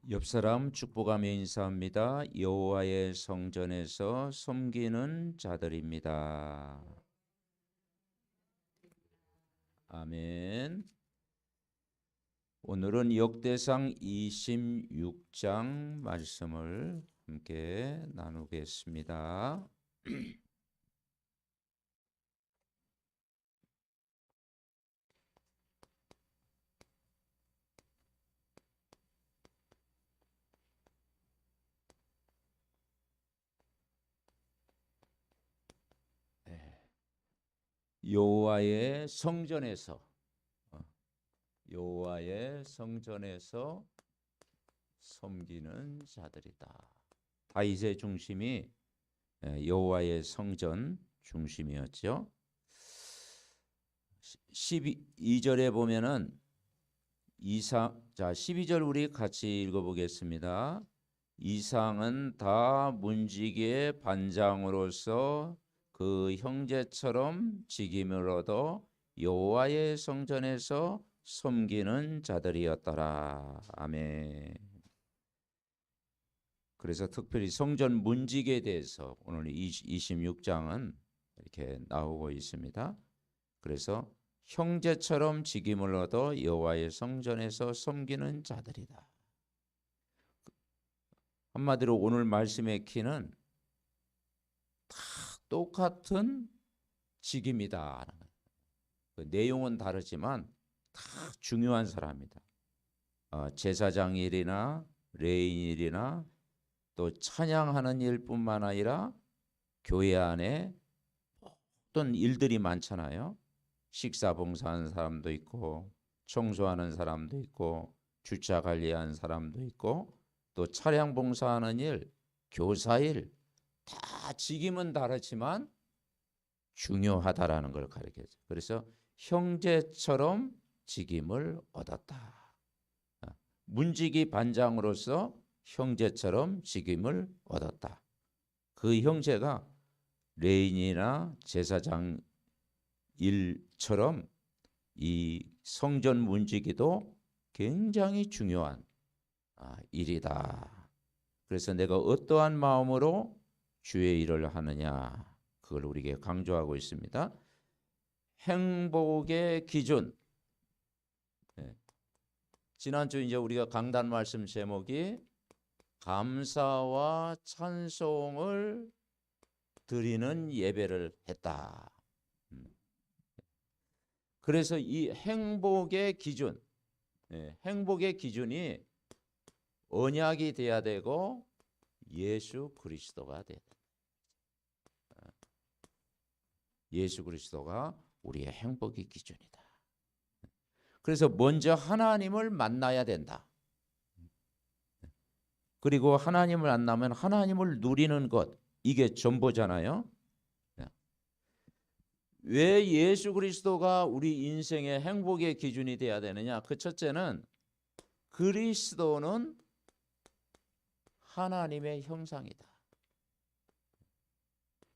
옆 사람 축복하며 인사합니다. 여호와의 성전에서 섬기는 자들입니다. 아멘. 오늘은 역대상 26장 말씀을 함께 나누겠습니다. 여호와의 성전에서 여호와의 성전에서 섬기는 자들이다. 다윗의 중심이 여호와의 성전 중심이었죠. 12절에 보면은 12절 우리 같이 읽어보겠습니다. 이상은 다 문지기의 반장으로서 그 형제처럼 직임을 얻어 여호와의 성전에서 섬기는 자들이었더라. 아멘. 그래서 특별히 성전 문지기에 대해서 오늘 26장은 이렇게 나오고 있습니다. 그래서 형제처럼 직임을 얻어 여호와의 성전에서 섬기는 자들이다. 한마디로 오늘 말씀의 키는 다 똑같은 직임이다. 그 내용은 다르지만 다 중요한 사람이다. 제사장 일이나 레인 일이나 또 찬양하는 일뿐만 아니라 교회 안에 어떤 일들이 많잖아요. 식사 봉사하는 사람도 있고 청소하는 사람도 있고 주차 관리하는 사람도 있고 또 차량 봉사하는 일, 교사 일, 다 직임은 다르지만 중요하다라는 걸 가르쳐줘. 그래서 형제처럼 직임을 얻었다. 문지기 반장으로서 형제처럼 직임을 얻었다. 그 형제가 레인이나 제사장 일처럼 이 성전 문지기도 굉장히 중요한 일이다. 그래서 내가 어떠한 마음으로 주의 일을 하느냐, 그걸 우리에게 강조하고 있습니다. 행복의 기준. 지난주 이제 우리가 강단 말씀 제목이 감사와 찬송을 드리는 예배를 했다. 그래서 이 행복의 기준, 행복의 기준이 언약이 돼야 되고 예수 그리스도가 돼야 된다. 예수 그리스도가 우리의 행복의 기준이다. 그래서 먼저 하나님을 만나야 된다. 그리고 하나님을 만나면 하나님을 누리는 것, 이게 전부잖아요. 왜 예수 그리스도가 우리 인생의 행복의 기준이 돼야 되느냐? 그 첫째는 그리스도는 하나님의 형상이다.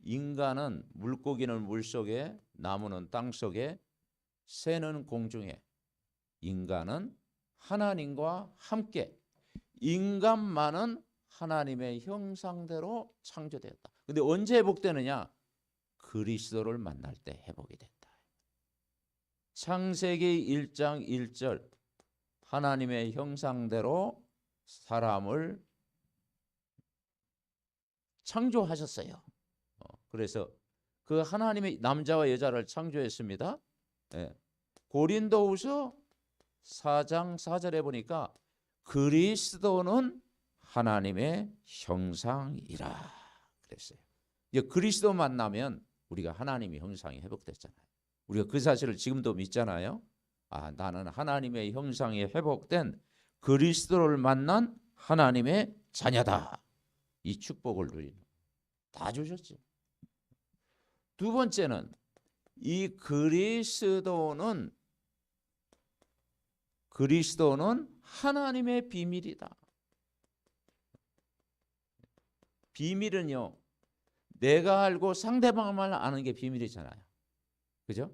인간은, 물고기는 물속에, 나무는 땅속에, 새는 공중에. 인간은 하나님과 함께, 인간만은 하나님의 형상대로 창조되었다. 근데 언제 회복되느냐? 그리스도를 만날 때 회복이 된다. 창세기 1장 1절, 하나님의 형상대로 사람을 창조하셨어요. 그래서 그 하나님의 남자와 여자를 창조했습니다. 고린도후서 4장 4절에 보니까 그리스도는 하나님의 형상이라 그랬어요. 이제 그리스도 만나면 우리가 하나님의 형상이 회복됐잖아요. 우리가 그 사실을 지금도 믿잖아요. 나는 하나님의 형상이 회복된 그리스도를 만난 하나님의 자녀다. 이 축복을 누리는 다 주셨지. 두 번째는 이 그리스도는 하나님의 비밀이다. 비밀은요, 내가 알고 상대방만 아는 게 비밀이잖아요. 그죠?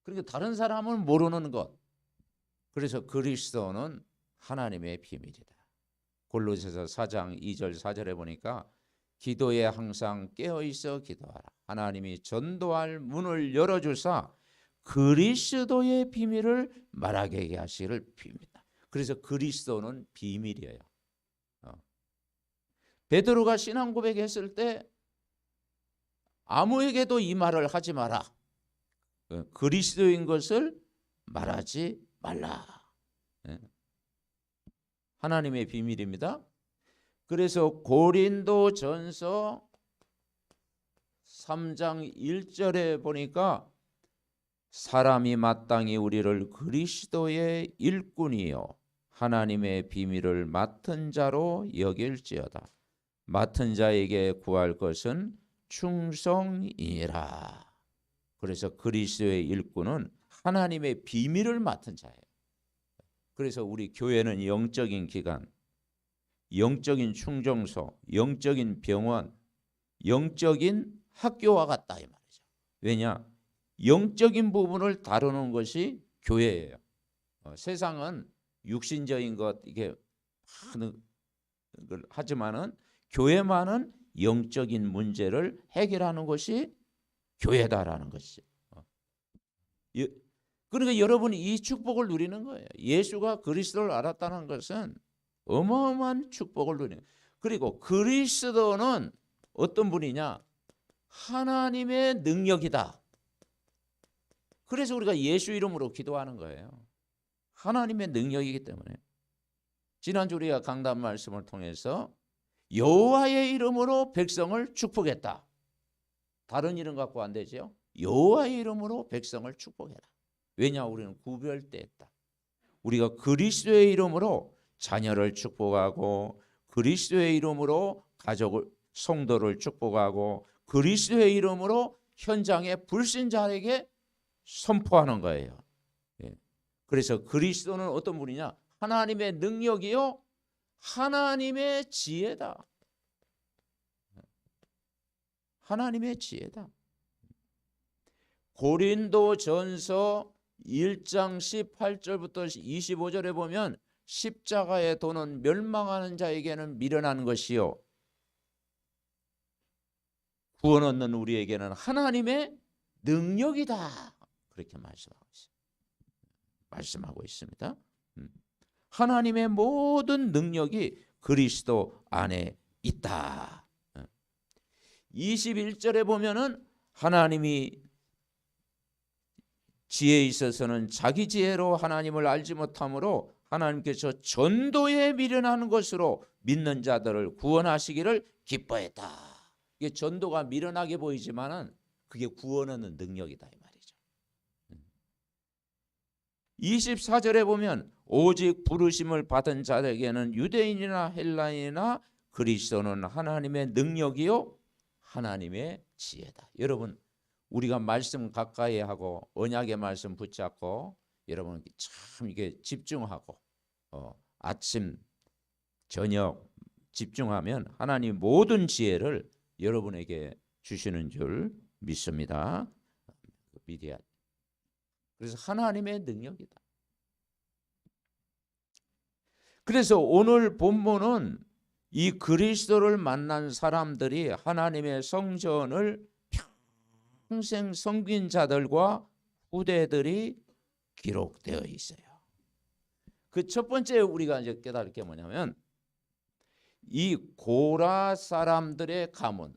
그러니까 다른 사람은 모르는 것. 그래서 그리스도는 하나님의 비밀이다. 골로새서 4장 2절 4절에 보니까 기도에 항상 깨어있어 기도하라. 하나님이 전도할 문을 열어주사 그리스도의 비밀을 말하게 하시기를 빕니다. 그래서 그리스도는 비밀이에요. 베드로가 신앙 고백했을 때 아무에게도 이 말을 하지 마라. 그리스도인 것을 말하지 말라. 하나님의 비밀입니다. 그래서 고린도전서 3장 1절에 보니까 사람이 마땅히 우리를 그리스도의 일꾼이요 하나님의 비밀을 맡은 자로 여길지어다. 맡은 자에게 구할 것은 충성이니라. 그래서 그리스도의 일꾼은 하나님의 비밀을 맡은 자예요. 그래서 우리 교회는 영적인 기관, 영적인 충정소, 영적인 병원, 영적인 학교와 같다 이 말이죠. 왜냐? 영적인 부분을 다루는 것이 교회예요. 세상은 육신적인 것 이게 하는 걸 하지만은 교회만은 영적인 문제를 해결하는 것이 교회다라는 것이죠. 그러니까 여러분이 이 축복을 누리는 거예요. 예수가 그리스도를 알았다는 것은 어마어마한 축복을 누리는 거예요. 그리고 그리스도는 어떤 분이냐? 하나님의 능력이다. 그래서 우리가 예수 이름으로 기도하는 거예요. 하나님의 능력이기 때문에. 지난주 우리가 강단 말씀을 통해서 여호와의 이름으로 백성을 축복했다. 다른 이름 갖고 안 되죠. 여호와의 이름으로 백성을 축복해라. 왜냐? 우리는 구별됐다. 우리가 그리스도의 이름으로 자녀를 축복하고 그리스도의 이름으로 가족을 성도를 축복하고 그리스도의 이름으로 현장의 불신자에게 선포하는 거예요. 그래서 그리스도는 어떤 분이냐? 하나님의 능력이요 하나님의 지혜다. 하나님의 지혜다. 고린도전서 1장 18절부터 25절에 보면 십자가의 도는 멸망하는 자에게는 미련한 것이요 구원 얻는 우리에게는 하나님의 능력이다. 그렇게 말씀하고 있습니다. 하나님의 모든 능력이 그리스도 안에 있다. 21절에 보면은 하나님이 지혜에 있어서는 자기 지혜로 하나님을 알지 못하므로 하나님께서 전도에 미련한 것으로 믿는 자들을 구원하시기를 기뻐했다. 이게 전도가 미련하게 보이지만은 그게 구원하는 능력이다 이 말이죠. 24절에 보면 오직 부르심을 받은 자에게는 유대인이나 헬라인이나 그리스도는 하나님의 능력이요 하나님의 지혜다. 여러분 우리가 말씀 가까이 하고 언약의 말씀 붙잡고 여러분 참 이게 집중하고 아침 저녁 집중하면 하나님 모든 지혜를 여러분에게 주시는 줄 믿습니다. 믿어야. 그래서 하나님의 능력이다. 그래서 오늘 본문은 이 그리스도를 만난 사람들이 하나님의 성전을 평생 섬긴 자들과 후대들이 기록되어 있어요. 그 첫 번째 우리가 이제 깨달을 게 뭐냐면 이 고라 사람들의 가문,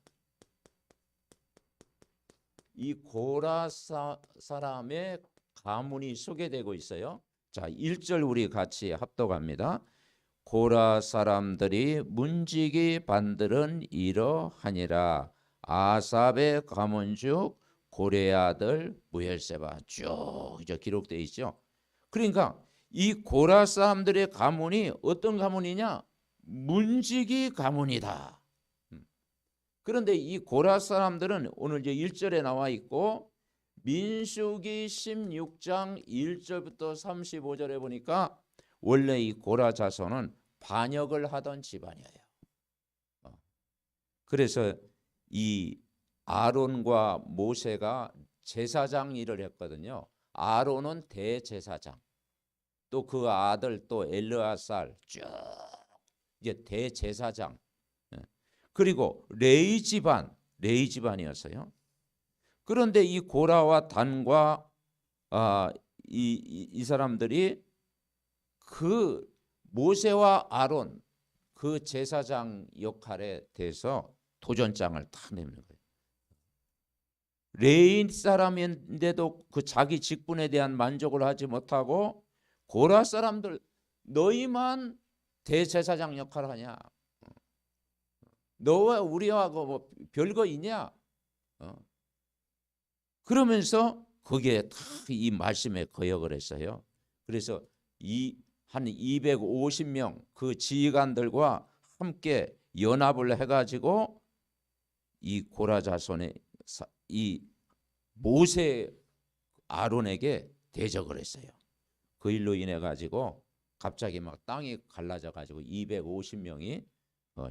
이 고라 사람의 가문이 소개되고 있어요. 자, 1절 우리 같이 합독합니다. 고라 사람들이 문지기 반들은 이러하니라. 아삽의 가문 중 고레의 아들 무헬세바 쭉 이제 기록되어 있죠. 그러니까 이 고라 사람들의 가문이 어떤 가문이냐? 문지기 가문이다. 그런데 이 고라 사람들은 오늘 이제 1절에 나와 있고 민수기 16장 1절부터 35절에 보니까 원래 이 고라 자손은 반역을 하던 집안이에요. 그래서 이 아론과 모세가 제사장 일을 했거든요. 아론은 대제사장, 또 그 아들 또 엘르아살 쭉 이제 대제사장. 그리고 레위 집안이었어요. 그런데 이 고라와 단과 이 사람들이 그 모세와 아론 그 제사장 역할에 대해서 도전장을 탁 내는 거예요. 레위 사람인데도 그 자기 직분에 대한 만족을 하지 못하고 고라 사람들 너희만 대제사장 역할을 하냐? 너와 우리하고 뭐 별거 있냐? 그러면서 거기에 다 이 말씀에 거역을 했어요. 그래서 한 250명 그 지휘관들과 함께 연합을 해가지고 이 고라 자손의 이 모세 아론에게 대적을 했어요. 그 일로 인해 가지고 갑자기 막 땅이 갈라져 가지고 250명이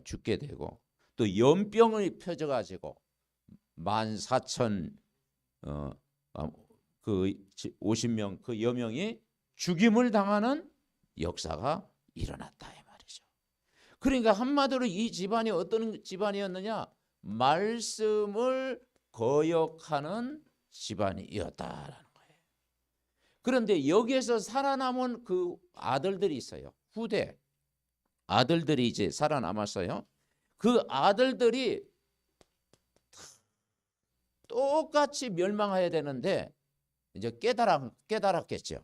죽게 되고 또 연병이 펴져 가지고 14,000 그 50명 그 여명이 죽임을 당하는 역사가 일어났다 이 말이죠. 그러니까 한마디로 이 집안이 어떤 집안이었느냐? 말씀을 거역하는 집안이었다라는 거예요. 그런데 여기에서 살아남은 그 아들들이 있어요. 후대 아들들이 이제 살아남았어요. 그 아들들이 똑같이 멸망해야 되는데 이제 깨달았겠죠.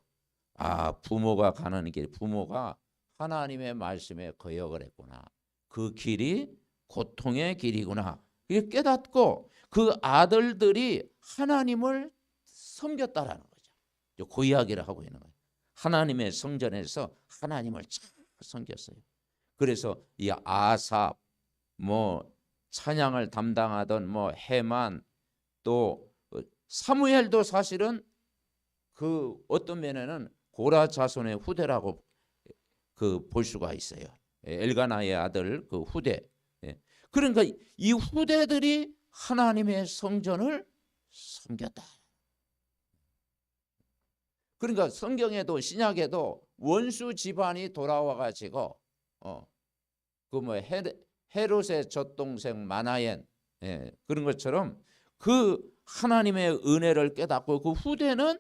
부모가 가는 길, 부모가 하나님의 말씀에 거역을 했구나. 그 길이 고통의 길이구나. 이게 깨닫고 그 아들들이 하나님을 섬겼다라는 거죠. 그 이야기를 하고 있는 거예요. 하나님의 성전에서 하나님을 잘 섬겼어요. 그래서 이 아삽, 찬양을 담당하던 헤만, 또 사무엘도 사실은 그 어떤 면에는 고라 자손의 후대라고 볼 수가 있어요. 엘가나의 아들 그 후대. 그러니까 이 후대들이 하나님의 성전을 섬겼다. 그러니까 성경에도 신약에도 원수 집안이 돌아와 가지고 헤롯의 젖동생 마나엔 그런 것처럼 그 하나님의 은혜를 깨닫고 그 후대는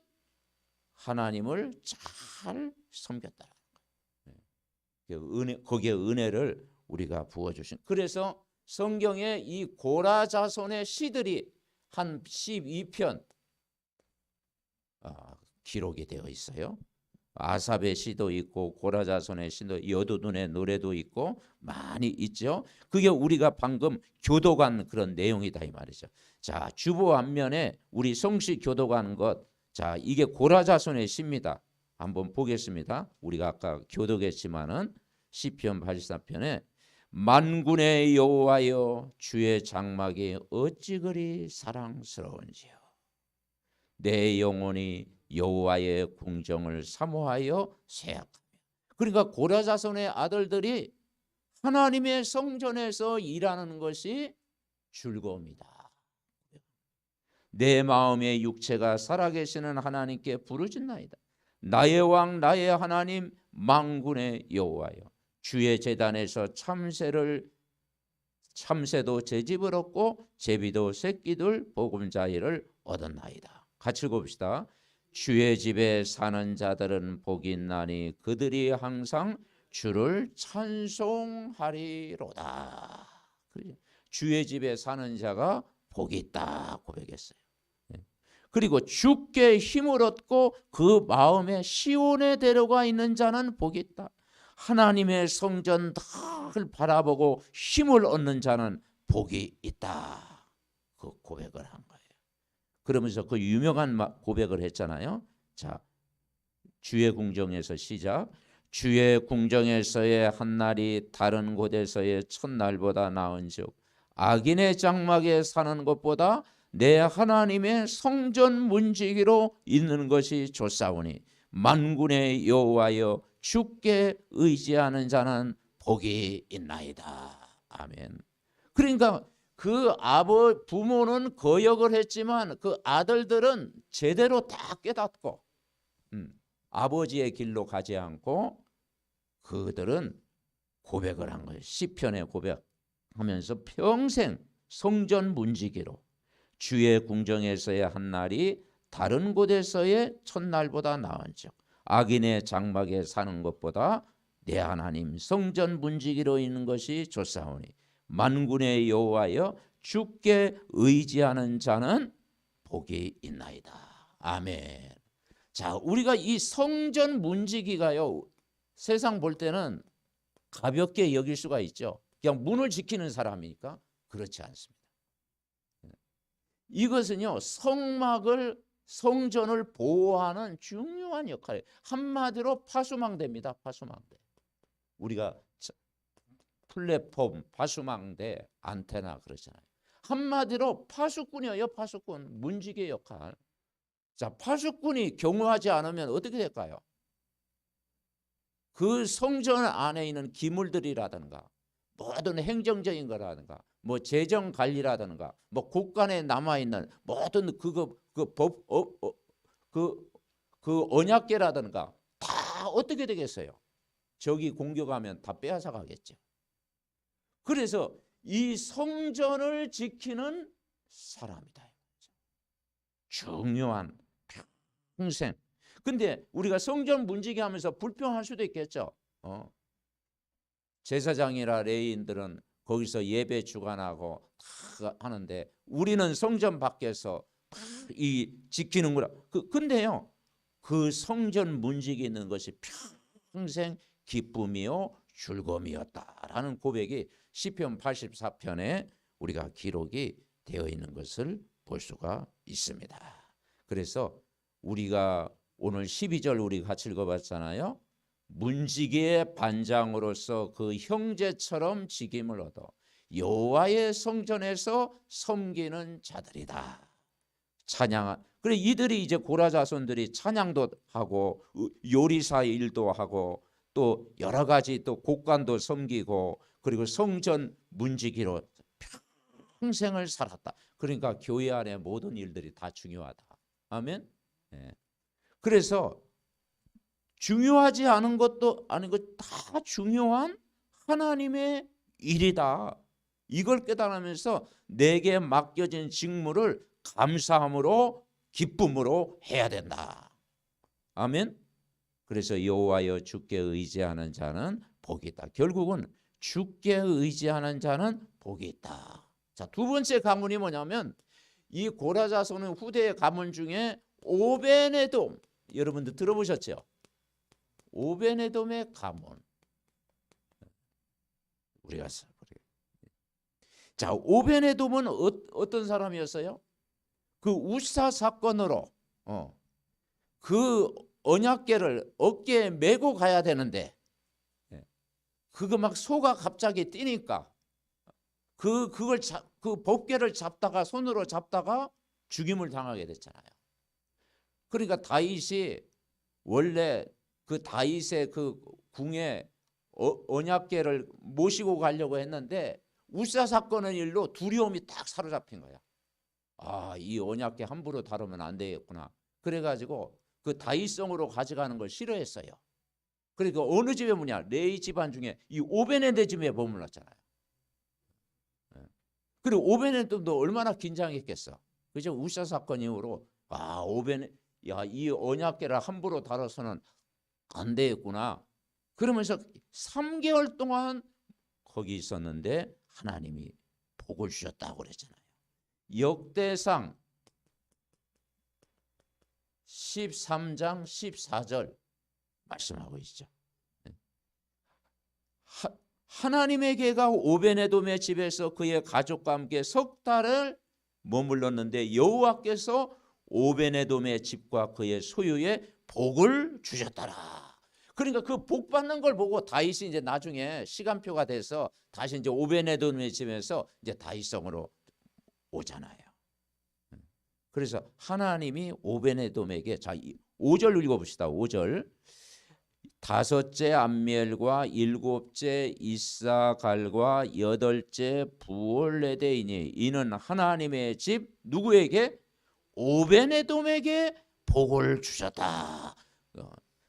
하나님을 잘 섬겼다. 거기에 은혜를 우리가 부어주신. 그래서 성경에 이 고라 자손의 시들이 한 12편 기록이 되어 있어요. 아삽의 시도 있고 고라 자손의 시도, 여두둔의 노래도 있고 많이 있죠. 그게 우리가 방금 교독한 그런 내용이다 이 말이죠. 자, 주보 앞면에 우리 성시 교독한 것, 자, 이게 고라 자손의 시입니다. 한번 보겠습니다. 우리가 아까 교독했지만은 시편 84편에 만군의 여호와여 주의 장막이 어찌 그리 사랑스러운지요. 내 영혼이 여호와의 궁정을 사모하여 생각하며. 그러니까 고라 자손의 아들들이 하나님의 성전에서 일하는 것이 즐거움이다. 내 마음의 육체가 살아계시는 하나님께 부르짖나이다. 나의 왕 나의 하나님 만군의 여호와여 주의 제단에서 참새도 제 집을 얻고 제비도 새끼들 보금자리를 얻었나이다. 같이 읽어봅시다. 주의 집에 사는 자들은 복이 있나니 그들이 항상 주를 찬송하리로다. 주의 집에 사는 자가 복이 있다 고백했어요. 그리고 주께 힘을 얻고 그 마음에 시온에 데려가 있는 자는 복이 있다. 하나님의 성전을 바라보고 힘을 얻는 자는 복이 있다. 그 고백을 한 거예요. 그러면서 그 유명한 고백을 했잖아요. 자, 주의 궁정에서 시작. 주의 궁정에서의 한날이 다른 곳에서의 첫날보다 나은즉 악인의 장막에 사는 것보다 내 하나님의 성전 문지기로 있는 것이 좋사오니 만군의 여호와여 주께 의지하는 자는 복이 있나이다. 아멘. 그러니까 그 부모는 거역을 했지만 그 아들들은 제대로 다 깨닫고 아버지의 길로 가지 않고 그들은 고백을 한 거예요. 시편에 고백하면서 평생 성전 문지기로 주의 궁정에서의 한 날이 다른 곳에서의 첫날보다 나은즉 악인의 장막에 사는 것보다 내 하나님 성전 문지기로 있는 것이 좋사오니 만군의 여호와여 주께 의지하는 자는 복이 있나이다. 아멘. 자, 우리가 이 성전 문지기가요, 세상 볼 때는 가볍게 여길 수가 있죠. 그냥 문을 지키는 사람이니까. 그렇지 않습니다. 이것은요, 성전을 보호하는 중요한 역할이에요. 한마디로 파수망대입니다. 파수망대. 우리가 플랫폼, 파수망대, 안테나 그러잖아요. 한마디로 파수꾼이에요. 파수꾼, 문지기의 역할. 자, 파수꾼이 경호하지 않으면 어떻게 될까요? 그 성전 안에 있는 기물들이라든가 모든 행정적인 거라든가 뭐 재정 관리라든가 뭐 곳간에 남아 있는 모든 그 언약궤라든가 다 어떻게 되겠어요? 적이 공격하면 다 빼앗아 가겠죠. 그래서 이 성전을 지키는 사람이다. 중요한 평생. 근데 우리가 성전 문지기 하면서 불평할 수도 있겠죠. 제사장이라 레위인들은 거기서 예배 주관하고 다 하는데 우리는 성전 밖에서 이 지키는 거라. 근데요, 그 성전 문지기 있는 것이 평생 기쁨이요 즐거움이었다라는 고백이 시편 84편에 우리가 기록이 되어 있는 것을 볼 수가 있습니다. 그래서 우리가 오늘 12절 우리 같이 읽어봤잖아요. 문지기의 반장으로서 그 형제처럼 직임을 얻어 여호와의 성전에서 섬기는 자들이다. 찬양. 그래 이들이 이제 고라 자손들이 찬양도 하고 요리사 일도 하고 또 여러 가지 또 곡간도 섬기고 그리고 성전 문지기로 평생을 살았다. 그러니까 교회 안에 모든 일들이 다 중요하다. 아멘. 네. 그래서 중요하지 않은 것도 아닌 것 다 중요한 하나님의 일이다. 이걸 깨달으면서 내게 맡겨진 직무를 감사함으로 기쁨으로 해야 된다. 아멘. 그래서 여호와여 주께 의지하는 자는 복이 있다. 결국은 주께 의지하는 자는 복이 있다. 자, 두 번째 가문이 뭐냐면 이 고라 자손은 후대의 가문 중에 오베네돔, 여러분들 들어보셨죠? 오베네돔의 가문. 우리가 자, 오베네돔은 어떤 사람이었어요? 그 우사 사건으로 그 언약궤를 어깨에 메고 가야 되는데 그거 막 소가 갑자기 뛰니까 그 법궤를 잡다가 손으로 잡다가 죽임을 당하게 됐잖아요. 그러니까 다윗이 원래 그 다윗의 그 궁에 언약궤를 모시고 가려고 했는데 우사 사건의 일로 두려움이 딱 사로잡힌 거야. 아, 이 언약궤 함부로 다루면 안 되겠구나. 그래가지고 그 다윗성으로 가져가는 걸 싫어했어요. 그러니까 어느 집에 뭐냐, 레위 집안 중에 이 오베네돔 집에 머물렀잖아요. 그리고 오베네돔도 얼마나 긴장했겠어. 그죠? 우사 사건 이후로 이 언약궤를 함부로 다뤄서는 안 되겠구나. 그러면서 3개월 동안 거기 있었는데 하나님이 복을 주셨다고 그랬잖아요. 역대상 13장 14절 말씀하고 있죠. 하나님의 개가 오베네돔의 집에서 그의 가족과 함께 석 달을 머물렀는데 여호와께서 오베네돔의 집과 그의 소유에 복을 주셨더라. 그러니까 그 복 받는 걸 보고 다윗이 이제 나중에 시간표가 돼서 다시 이제 오베네돔의 집에서 이제 다윗성으로 오잖아요. 그래서 하나님이 오베네돔에게, 자 5절 읽어봅시다. 5절. 다섯째 암미엘과 일곱째 이사갈과 여덟째 부올레데이니 이는 하나님의 집 누구에게? 오베네돔에게 복을 주셨다.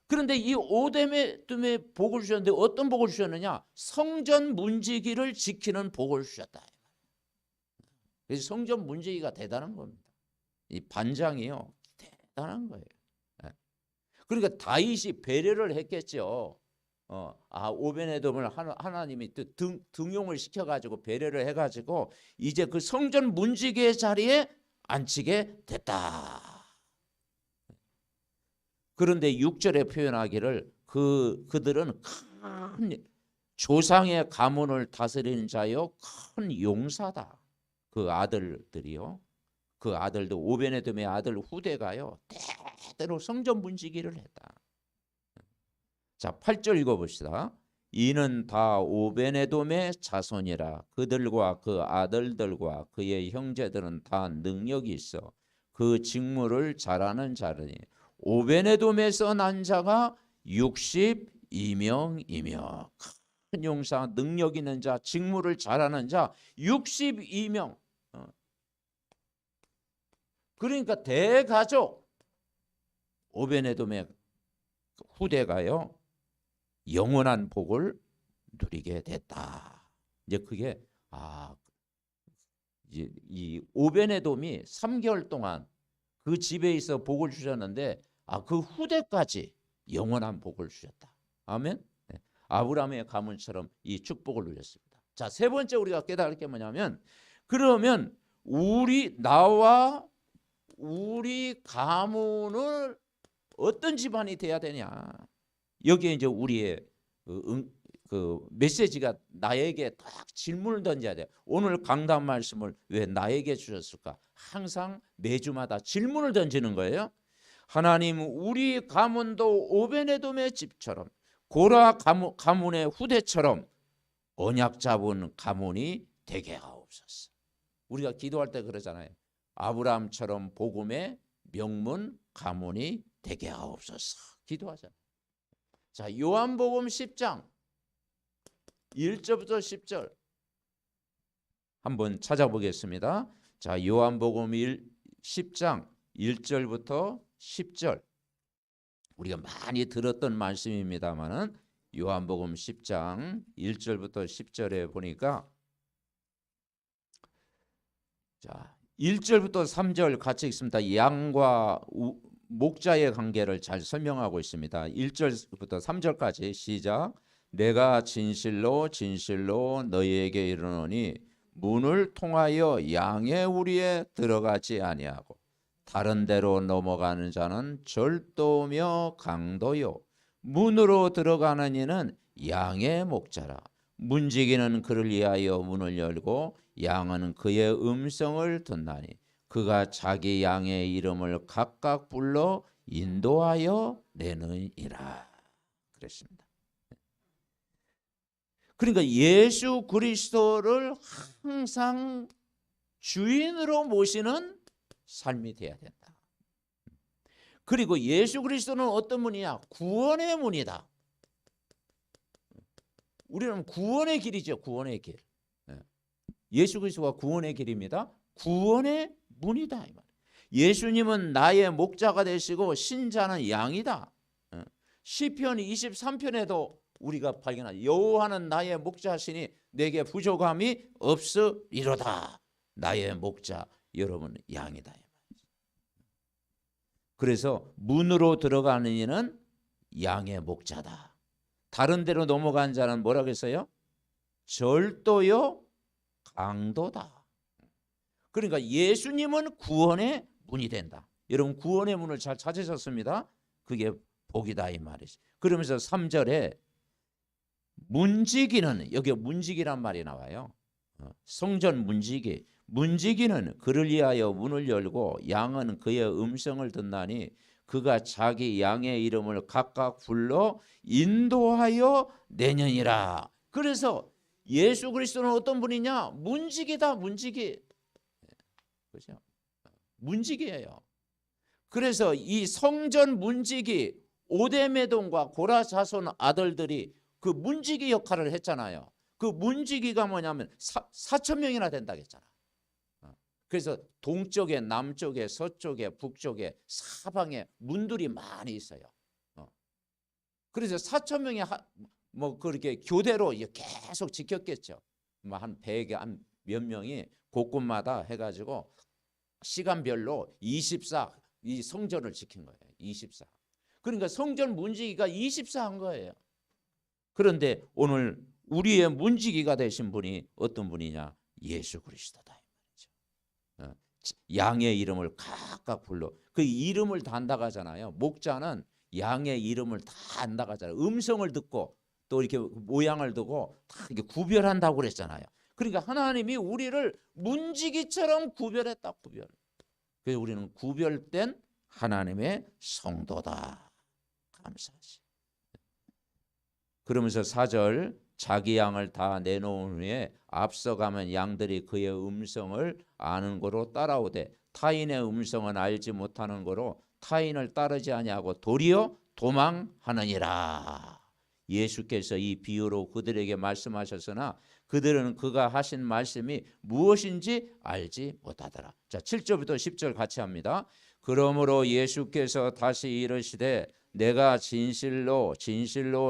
그런데 이 오뎀에돔에 복을 주셨는데 어떤 복을 주셨느냐? 성전 문지기를 지키는 복을 주셨다. 그래서 성전 문지기가 대단한 겁니다. 이 반장이요, 대단한 거예요. 그러니까 다윗이 배려를 했겠죠. 오베네돔을 하나님이 등용을 시켜가지고 배려를 해가지고 이제 그 성전 문지기의 자리에 앉히게 됐다. 그런데 6절에 표현하기를 그들은 큰 조상의 가문을 다스리는 자요 큰 용사다. 그 아들들이요. 그 아들도 오베네돔의 아들 후대가요 대대로 성전 문지기를 했다. 자, 8절 읽어봅시다. 이는 다 오베네돔의 자손이라. 그들과 그 아들들과 그의 형제들은 다 능력이 있어 그 직무를 잘하는 자르니 오베네돔에서 난 자가 62명이며 큰 용사, 능력 있는 자, 직무를 잘하는 자 62명. 그러니까 대가족 오베네돔의 후대가요 영원한 복을 누리게 됐다. 이제 그게 이제 이 오베네돔이 3개월 동안 그 집에 있어 복을 주셨는데 그 후대까지 영원한 복을 주셨다. 아멘. 네. 아브라함의 가문처럼 이 축복을 누렸습니다. 자, 세 번째 우리가 깨달을 게 뭐냐면 그러면 나와 우리 가문을 어떤 집안이 돼야 되냐? 여기에 이제 우리의 그 메시지가 나에게 딱 질문을 던져야 돼. 오늘 강단 말씀을 왜 나에게 주셨을까? 항상 매주마다 질문을 던지는 거예요. 하나님, 우리 가문도 오베네돔의 집처럼 고라 가문의 후대처럼 언약 잡은 가문이 되게 하옵소서. 우리가 기도할 때 그러잖아요. 아브라함처럼 복음의 명문 가문이 되게 하옵소서. 기도하잖아요. 자, 요한복음 10장 1절부터 10절 한번 찾아보겠습니다. 자, 요한복음 10장 1절부터 10절 우리가 많이 들었던 말씀입니다만은 요한복음 10장 1절부터 10절에 보니까 자, 1절부터 3절 같이 읽습니다. 양과 목자의 관계를 잘 설명하고 있습니다. 1절부터 3절까지 시작. 내가 진실로 진실로 너희에게 이르노니 문을 통하여 양의 우리에 들어가지 아니하고 다른 데로 넘어가는 자는 절도며 강도요 문으로 들어가는 이는 양의 목자라. 문지기는 그를 위하여 문을 열고 양은 그의 음성을 듣나니 그가 자기 양의 이름을 각각 불러 인도하여 내느니라. 그랬습니다. 그러니까 예수 그리스도를 항상 주인으로 모시는 삶이 돼야 된다. 그리고 예수 그리스도는 어떤 분이냐? 구원의 문이다. 우리는 구원의 길이죠. 구원의 길. 예수 그리스도가 구원의 길입니다. 구원의 문이다. 이 말. 예수님은 나의 목자가 되시고 신자는 양이다. 시편 23편에도 우리가 발견하죠. 여호와는 나의 목자시니 내게 부족함이 없으리로다. 나의 목자 여러분 양이다. 그래서 문으로 들어가는 이는 양의 목자다. 다른 데로 넘어간 자는 뭐라고 했어요? 절도요 강도다. 그러니까 예수님은 구원의 문이 된다. 여러분 구원의 문을 잘 찾으셨습니다. 그게 복이다 이 말이죠. 그러면서 3절에 문지기는 여기 문지기란 말이 나와요. 성전 문지기. 문지기는 그를 위하여 문을 열고 양은 그의 음성을 듣나니 그가 자기 양의 이름을 각각 불러 인도하여 내느니라. 그래서 예수 그리스도는 어떤 분이냐? 문지기다. 문지기. 그렇죠? 문지기예요. 그래서 이 성전 문지기 오데메돔과 고라 자손 아들들이 그 문지기 역할을 했잖아요. 그 문지기가 뭐냐면 4,000명이나 된다고 했잖아. 그래서 동쪽에 남쪽에 서쪽에 북쪽에 사방에 문들이 많이 있어요. 그래서 4천 명이 뭐 그렇게 교대로 계속 지켰겠죠. 뭐 한 100에 한 몇 명이 곳곳마다 해가지고 시간별로 24 이 성전을 지킨 거예요. 24. 그러니까 성전 문지기가 24한 거예요. 그런데 오늘 우리의 문지기가 되신 분이 어떤 분이냐? 예수 그리스도다. 양의 이름을 각각 불러. 그 이름을 다 안다고 하잖아요. 목자는 양의 이름을 다 안다고 하잖아요. 음성을 듣고 또 이렇게 모양을 두고 다 이렇게 구별한다고 그랬잖아요. 그러니까 하나님이 우리를 문지기처럼 구별했다. 구별. 그래서 우리는 구별된 하나님의 성도다. 감사하지. 그러면서 4절 자기 양을 다 내놓은 후에 앞서가면 양들이 그의 음성을 아는 거로 따라오되 타인의 음성은 알지 못하는 거로 타인을 따르지 아니하고 도리어 도망하느니라. 예수께서 이 비유로 그들에게 말씀하셨으나 그들은 그가 하신 말씀이 무엇인지 알지 못하더라. 자, 7절부터 10절 같이 합니다. 그러므로 예수께서 다시 이르시되 내가 진실로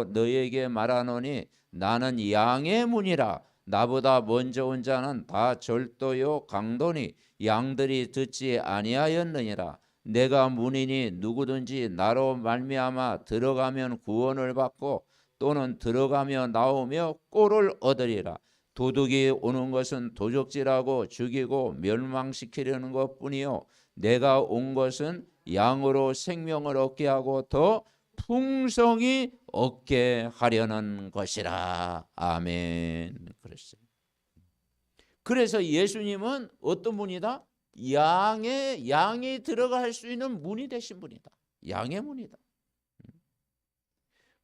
너희에게 말하노니 나는 양의 문이라. 나보다 먼저 온 자는 다 절도요 강도니 양들이 듣지 아니하였느니라. 내가 문이니 누구든지 나로 말미암아 들어가면 구원을 받고 또는 들어가며 나오며 꼴을 얻으리라. 도둑이 오는 것은 도적질하고 죽이고 멸망시키려는 것뿐이요 내가 온 것은 양으로 생명을 얻게 하고 더 풍성히 얻게 하려는 것이라. 아멘. 그랬어요. 그래서 예수님은 어떤 분이다? 양이 들어갈 수 있는 문이 되신 분이다. 양의 문이다.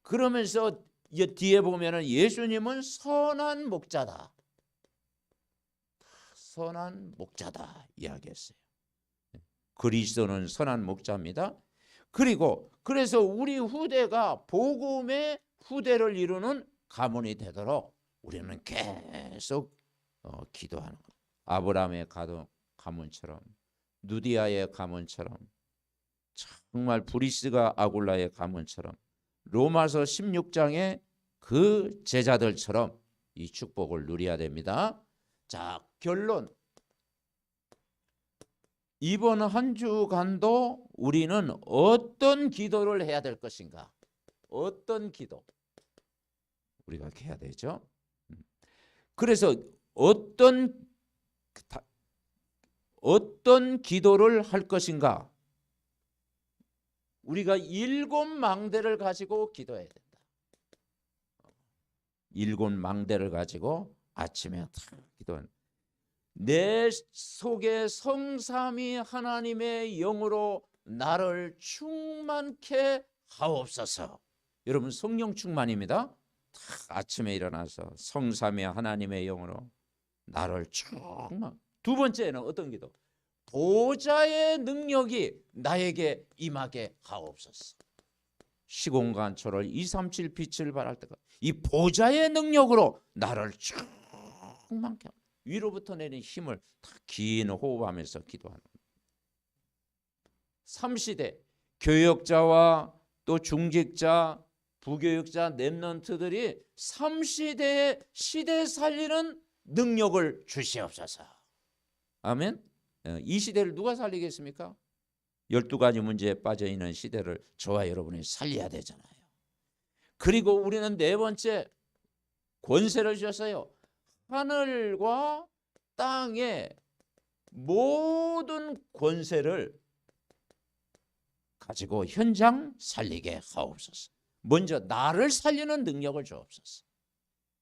그러면서 뒤에 보면은 예수님은 선한 목자다. 선한 목자다 이야기했어요. 그리스도는 선한 목자입니다. 그리고 그래서 우리 후대가 복음의 후대를 이루는 가문이 되도록 우리는 계속 기도하는 것. 아브라함의 가문처럼 누디아의 가문처럼 정말 브리스가 아굴라의 가문처럼 로마서 16장의 그 제자들처럼 이 축복을 누려야 됩니다. 자, 결론. 이번 한 주간도 우리는 어떤 기도를 해야 될 것인가? 어떤 기도? 우리가 해야 되죠. 그래서 어떤 기도를 할 것인가? 우리가 7망대를 가지고 기도해야 된다. 7망대를 가지고 아침에 다 기도하는. 내 속에 성삼위 하나님의 영으로 나를 충만케 하옵소서. 여러분 성령 충만입니다. 다 아침에 일어나서 성삼위 하나님의 영으로 나를 충만. 두 번째는 어떤 기도? 보좌의 능력이 나에게 임하게 하옵소서. 시공간 초를 237 빛을 발할 때가 이 보좌의 능력으로 나를 충만케 하옵소서. 위로부터 내린 힘을 다 긴 호흡하면서 기도하는. 3시대 교역자와 또 중직자, 부교육자, 랩런트들이 3시대의 시대 살리는 능력을 주시옵소서. 아멘. 이 시대를 누가 살리겠습니까? 12가지 문제에 빠져있는 시대를 저와 여러분이 살려야 되잖아요. 그리고 우리는 네 번째 권세를 주셨어요. 하늘과 땅의 모든 권세를 가지고 현장 살리게 하옵소서. 먼저 나를 살리는 능력을 주옵소서.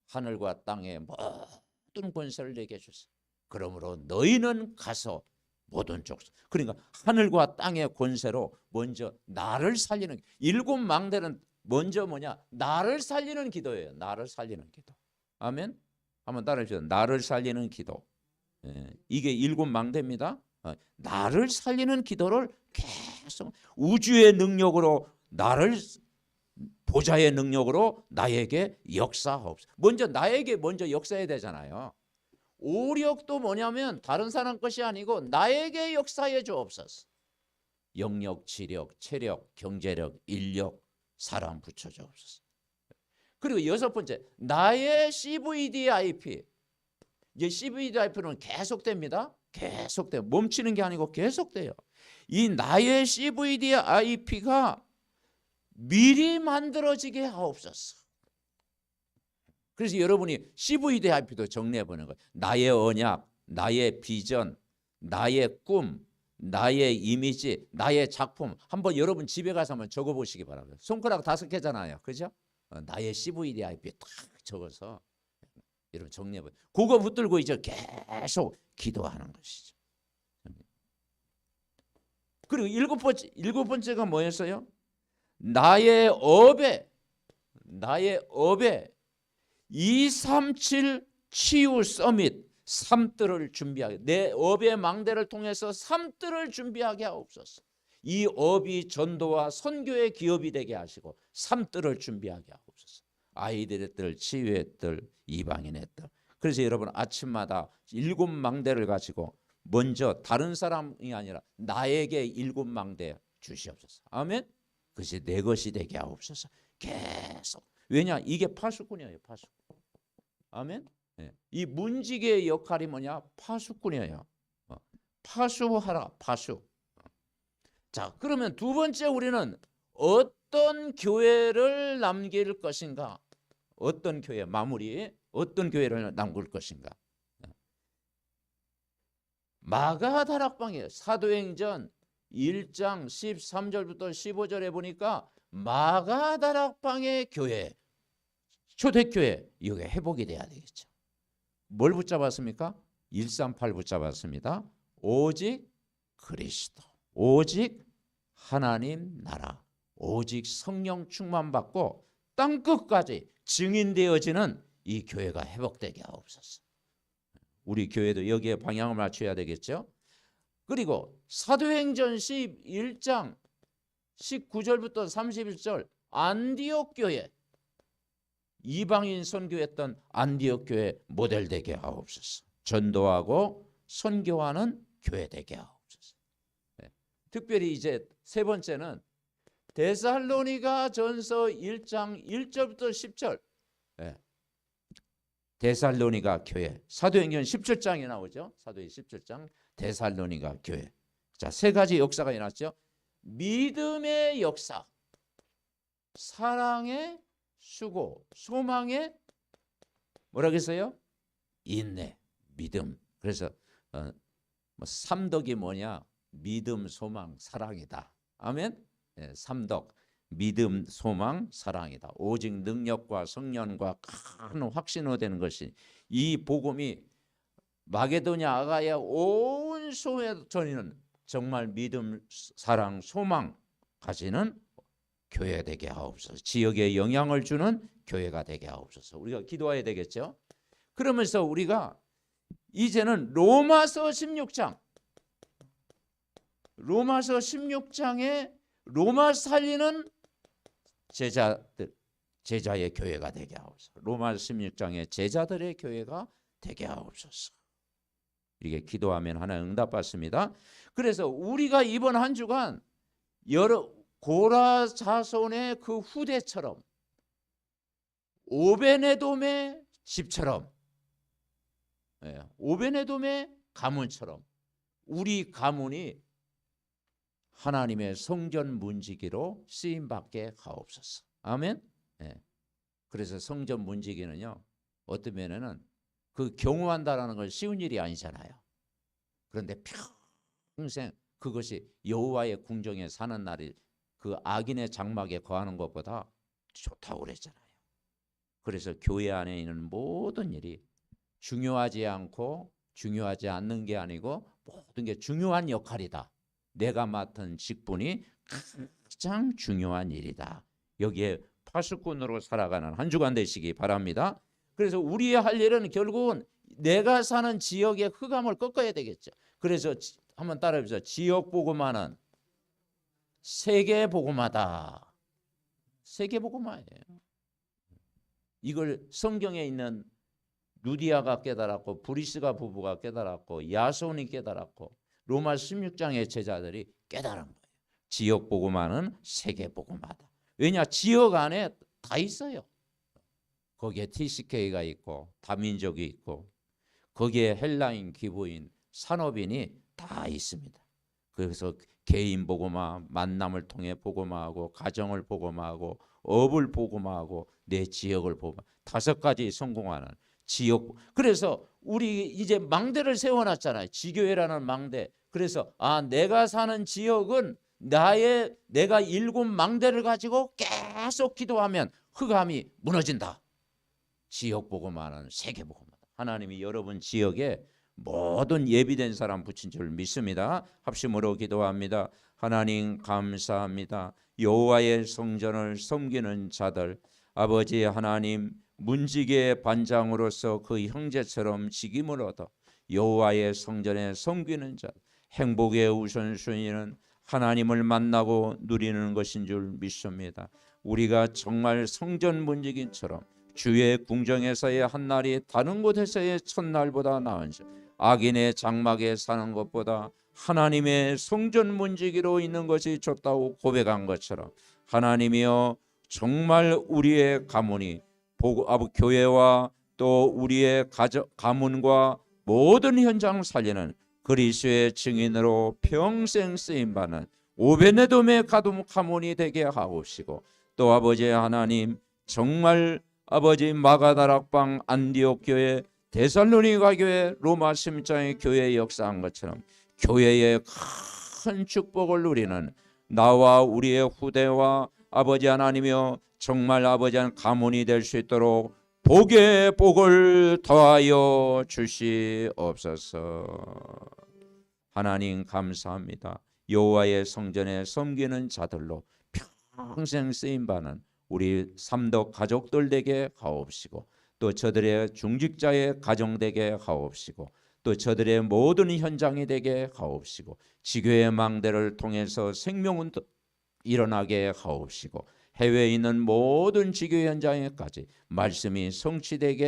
하늘과 땅의 모든 권세를 내게 주소서. 그러므로 너희는 가서 모든 족속. 그러니까 하늘과 땅의 권세로 먼저 나를 살리는 7망대는 먼저 뭐냐? 나를 살리는 기도예요. 나를 살리는 기도. 아멘. 한번 따라해 주세요. 나를 살리는 기도. 이게 7망대입니다. 나를 살리는 기도를 계속 우주의 능력으로 나를 보좌의 능력으로 나에게 역사하옵소서. 먼저 나에게 먼저 역사해야 되잖아요. 오력도 뭐냐면 다른 사람 것이 아니고 나에게 역사해 주옵소서. 영력, 지력, 체력, 경제력, 인력, 사랑 붙여주옵소서. 그리고 여섯 번째, 나의 CVDIP. 이제 CVDIP는 계속됩니다. 계속돼요. 멈추는 게 아니고 계속돼요. 이 나의 CVDIP가 미리 만들어지게 하옵소서. 그래서 여러분이 CVDIP도 정리해보는 거예요. 나의 언약, 나의 비전, 나의 꿈, 나의 이미지, 나의 작품. 한번 여러분 집에 가서 한번 적어보시기 바랍니다. 손가락 5개잖아요. 그죠? 나의 CVDIP 딱 적어서 여러분 정리해보세요. 그거 붙들고 이제 계속 기도하는 것이죠. 그리고 일곱 번째가 뭐였어요? 나의 업에 237 치유 서밋 3들을 준비하게, 내 업의 망대를 통해서 3들을 준비하게 하옵소서. 이 업이 전도와 선교의 기업이 되게 하시고 3들을 준비하게 하옵소서. 아이들의 뜰, 치유의 뜰, 이방인의 뜰. 그래서 여러분 아침마다 7망대를 가지고 먼저 다른 사람이 아니라 나에게 7망대 주시옵소서. 아멘. 그것이 내 것이 되게 하옵소서. 계속. 왜냐? 이게 파수꾼이에요. 파수꾼. 아멘. 네. 이 문지기의 역할이 뭐냐? 파수꾼이에요. 파수하라. 파수. 자, 그러면 두 번째 우리는 어떤 교회를 남길 것인가? 어떤 교회 마무리? 어떤 교회를 남길 것인가? 마가다락방이에요. 사도행전 1장 13절부터 15절에 보니까 마가다락방의 교회, 초대교회, 이게 회복이 돼야 되겠죠. 뭘 붙잡았습니까? 138 붙잡았습니다. 오직 그리스도, 오직 하나님 나라, 오직 성령 충만받고 땅끝까지 증인되어지는 이 교회가 회복되게 하옵소서. 우리 교회도 여기에 방향을 맞춰야 되겠죠. 그리고 사도행전 11장 19절부터 31절 안디옥 교회, 이방인 선교했던 안디옥 교회 모델 되게 하옵소서. 전도하고 선교하는 교회 되게 하옵소서. 네. 특별히 이제 세 번째는 데살로니가 전서 1장 1절부터 10절. 네. 데살로니가 교회. 사도행전 17장에 나오죠. 사도행 17장 데살로니가 교회. 자, 세 가지 역사가 일어났죠. 믿음의 역사, 사랑의 수고, 소망의 뭐라고 했어요? 인내, 믿음. 그래서 삼덕이 뭐냐? 믿음, 소망, 사랑이다. 아멘. 네, 삼덕. 믿음, 소망, 사랑이다. 오직 능력과 성령과 큰 확신으로 되는 것이 이 복음이 마게도냐 아가야 온 소에 전이는 정말 믿음, 사랑, 소망 가지는 교회 되게 하옵소서. 지역에 영향을 주는 교회가 되게 하옵소서. 우리가 기도해야 되겠죠. 그러면서 우리가 이제는 로마서 16장, 로마서 16장에 로마 살리는 제자들, 제자의 교회가 되게 하옵소서. 로마 16장의 제자들의 교회가 되게 하옵소서. 이렇게 기도하면 하나님 응답받습니다. 그래서 우리가 이번 한 주간 여러 고라 자손의 그 후대처럼 오베네돔의 집처럼, 오베네돔의 가문처럼 우리 가문이 하나님의 성전 문지기로 쓰임받게 하옵소서. 아멘. 그래서 성전 문지기는요, 어떤 면에는 그 경호한다라는 건 쉬운 일이 아니잖아요. 그런데 평생 그것이 여호와의 궁정에 사는 날이 그 악인의 장막에 거하는 것보다 좋다고 그랬잖아요. 그래서 교회 안에 있는 모든 일이 중요하지 않고 중요하지 않는 게 아니고 모든 게 중요한 역할이다. 내가 맡은 직분이 가장 중요한 일이다. 여기에 파수꾼으로 살아가는 한 주간 되시기 바랍니다. 그래서 우리의 할 일은 결국은 내가 사는 지역의 흑암을 꺾어야 되겠죠. 그래서 한번 따라해보세요. 지역 복음화는 세계 복음화다. 세계 복음화예요. 이걸 성경에 있는 루디아가 깨달았고 브리스가 부부가 깨달았고 야손이 깨달았고 로마 16장의 제자들이 깨달은 거예요. 지역 복음화는 세계 복음화다. 왜냐? 지역 안에 다 있어요. 거기에 TCK가 있고 다민족이 있고 거기에 헬라인, 기부인, 산업인이 다 있습니다. 그래서 개인 복음화, 만남을 통해 복음화하고 가정을 복음화하고 업을 복음화하고 내 지역을 복음화. 5가지 성공하는 지역. 그래서 우리 이제 망대를 세워놨잖아요. 지교회라는 망대. 그래서 내가 사는 지역은 내가 7 망대를 가지고 계속 기도하면 흑암이 무너진다. 지역 복음화는 세계 복음화. 하나님이 여러분 지역에 모든 예비된 사람 붙인 줄 믿습니다. 합심으로 기도합니다. 하나님 감사합니다. 여호와의 성전을 섬기는 자들, 아버지 하나님, 문지기의 반장으로서 그 형제처럼 직임을 얻어 여호와의 성전에 섬기는 자, 행복의 우선순위는 하나님을 만나고 누리는 것인 줄 믿습니다. 우리가 정말 성전 문지기처럼 주의 궁정에서의 한날이 다른 곳에서의 첫날보다 나은지, 악인의 장막에 사는 것보다 하나님의 성전 문지기로 있는 것이 좋다고 고백한 것처럼 하나님이여 정말 우리의 가문이 교회와 또 우리의 가문과 모든 현장을 살리는 그리스도의 증인으로 평생 쓰임받는 오베네돔의 가문이 되게 하옵시고, 또 아버지 하나님 정말 아버지 마가다락방 안디옥 교회, 데살로니가 교회, 로마 심장의 교회에 역사한 것처럼 교회의 큰 축복을 누리는 나와 우리의 후대와 아버지 하나님이여 정말 아버지 하나님 가문이 될 수 있도록 복에 복을 더하여 주시옵소서. 하나님 감사합니다. 여호와의 성전에 섬기는 자들로 평생 쓰임받는 우리 삼덕 가족들 되게 하옵시고, 또 저들의 중직자의 가정 되게 하옵시고, 또 저들의 모든 현장이 되게 하옵시고, 지교의 망대를 통해서 생명은 일어나게 하옵시고, 해외에 있는 모든 지교 현장에까지 말씀이 성취되게